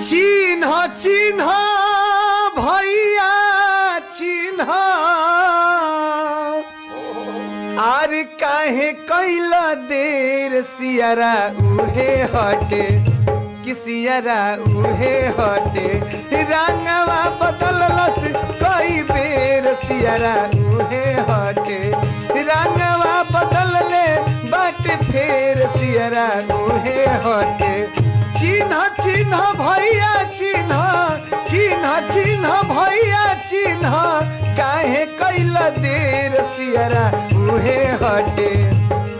चिन्ह चिन्ह भैया चिन्ह आर काहे कैला देर सियारा उहे हटे किसियारा उहे हटे रंगवा बदललस कई बेर सियारा उहे हटे रंगवा बदलले बाट फेर सियारा उहे हटे चिन्ह चिन्ह भैया चिन्ह चिन्ह चिन्ह भैया चिन्ह काहे कैला देर सियारा उहे हटे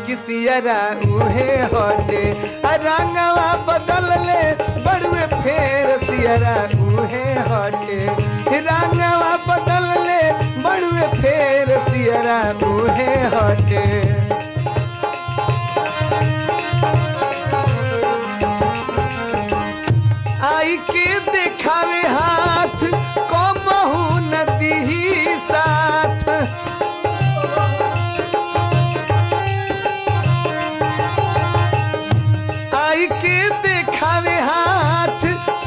किसियारा उहे हटे रंगवा बदलले बड़ुए फेर सियारा उहे हटे रंगवा बदलले बड़ुए फेर सियारा उहे हटे आई के देखावे हाथ कबहू नदी साथ आई के देखावे हाथ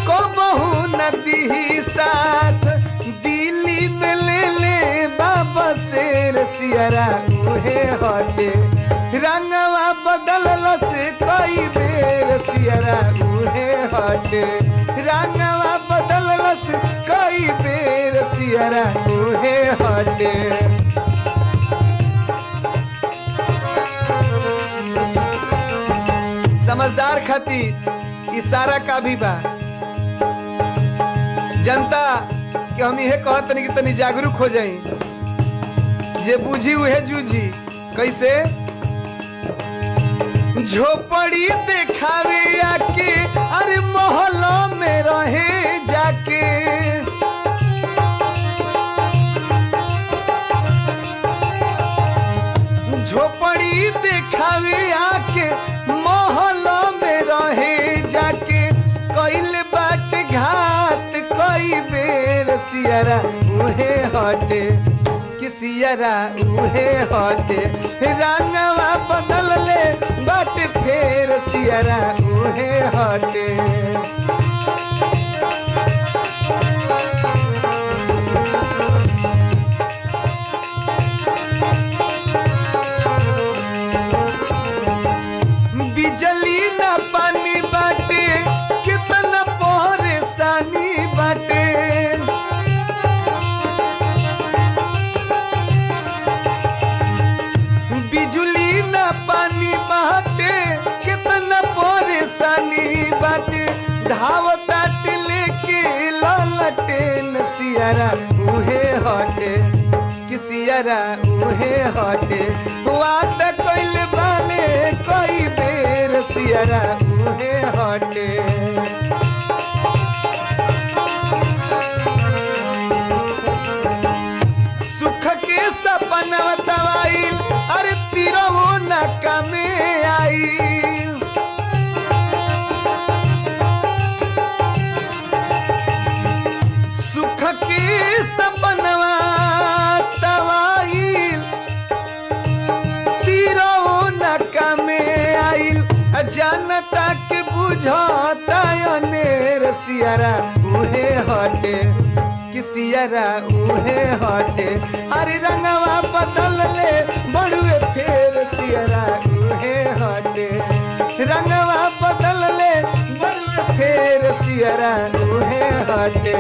कबहू नदी साथ दिल्ली में ले बाबा शेर सियारा उहे हटे रंगवा बदललस कई बेर सियारा उहे हटे रंगवा बदललस कई बेर सियारा उहे हटे समझदार खातिर इशारा का भी बा जनता कि हम यह कहत नहीं कि तनी जागरूक हो जाई जे बुझी उहे जूझी कैसे झोपड़ी देखावे आके अरे मोहल्लों में रहे जाके झोपड़ी देखावे आके मोहल्लों में रहे जाके कइल बाट घात कई बेर सियारा उहे हटे किसियारा उहे हटे रंगवा बदलले बाट फेर सियारा उहे हटे बिजली ना पानी बाटे कितना परेशानी बाटे बिजली ना पानी बाटे कितना परेशानी बाटे धावतात लेके ललटेन सियारा उहे हटे किसियारा उहे हटे वाट कइल बाने कई बेर सियारा उहे हटे सुख के सपना दवाइल अरे तीरो न कमे आई सुख के सपनवा दवाइल तीरो न कमे आइल जनता के बुझाता अनेर सियारा उहे हटे किसियारा उहे हटे अरे रंगवा बदलले बड़ुए फेर सियारा उहे हटे रंगवा बदलले बड़ुए फेर सियारा उहे हटे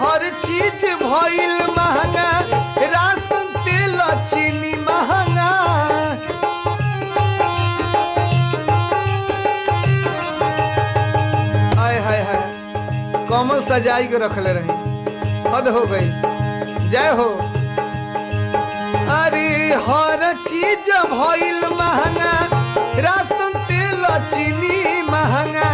हर चीज भइल महंगा राशन तेल चीनी महंगा हाय हाय हाय कमल सजाई के रखले रही हद हो गई जय हो अरे हर चीज भइल महंगा राशन तेल चीनी महंगा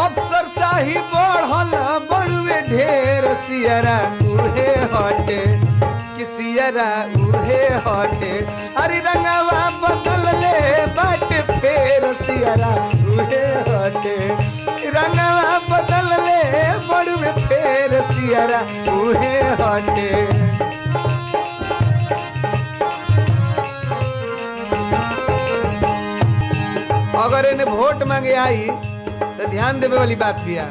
अफसर शाही बढ़ल बड़ुए ढेर सियारा उहे हटे किसियारा उहे हटे अरे रंगवा बदलले बाट फेर सियारा उहे हटे रंगवा बदलले बड़ुए फेर सियारा उहे उहे हटे। अगर इन्हें वोट मांगे आई तो ध्यान देवे वाली बात भी है।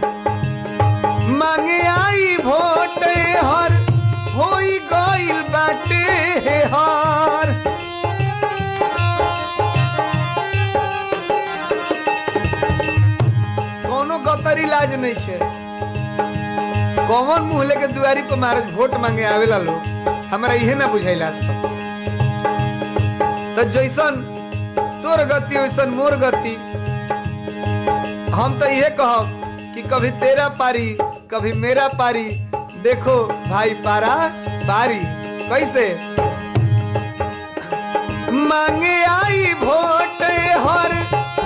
मांगे आई वोट हर होई गइल बाटे हर। कोनो गतर इलाज नहीं है। कौन मुँह लेके दुआरी पर महाराज वोट मांगे आवेला लोग, हमारा इहे ना बुझाइला। तो जैसन तोर गति वैसन मोर गति। हम तो ये कहब कि कभी तेरा पारी कभी मेरा पारी। देखो भाई पारा पारी कैसे मांगे आई वोट हर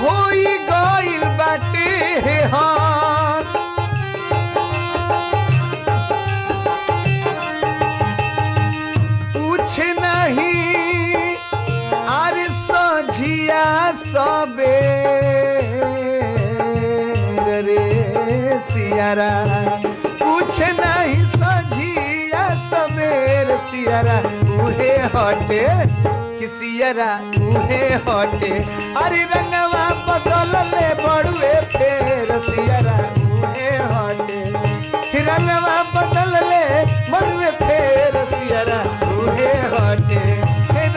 होई गइल बाटे हर। पूछ नहीं आर सझिया सबेर रे सियारा। पूछ नहीं सझिया सबेर सियारा उहे हटे कि सियारा उहे हटे। अरे रंगवा बदल ले बड़ुए फेर सियारा उहे हटे। रंगवा बदल ले बड़ुए फेर सियारा उहे हटे।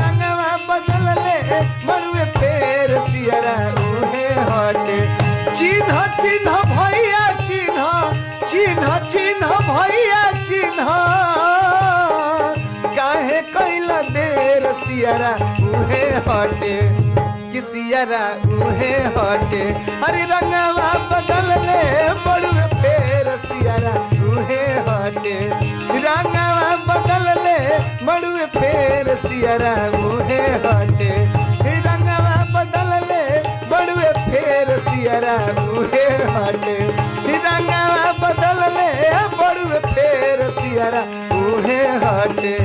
रंगवा बदल ले बड़ुए फेर सियारा उहे हटे। चिन्ह चिन्ह भैया चिन्ह चिन्ह चिन्ह भैया चिन्ह काहे कैला देर सियारा उहे हटे कि सियारा उहे हटे। अरे रंगवा बदल ले बड़ुए फेर सियारा उहे हटे। रंगवा बदल ले बड़ुए फेर सियारा उहे हटे। रंगवा बदल ले बड़ुए फेर सियारा उहे हटे। रंगवा बदल ले बड़ुए फेर सियारा उहे हटे।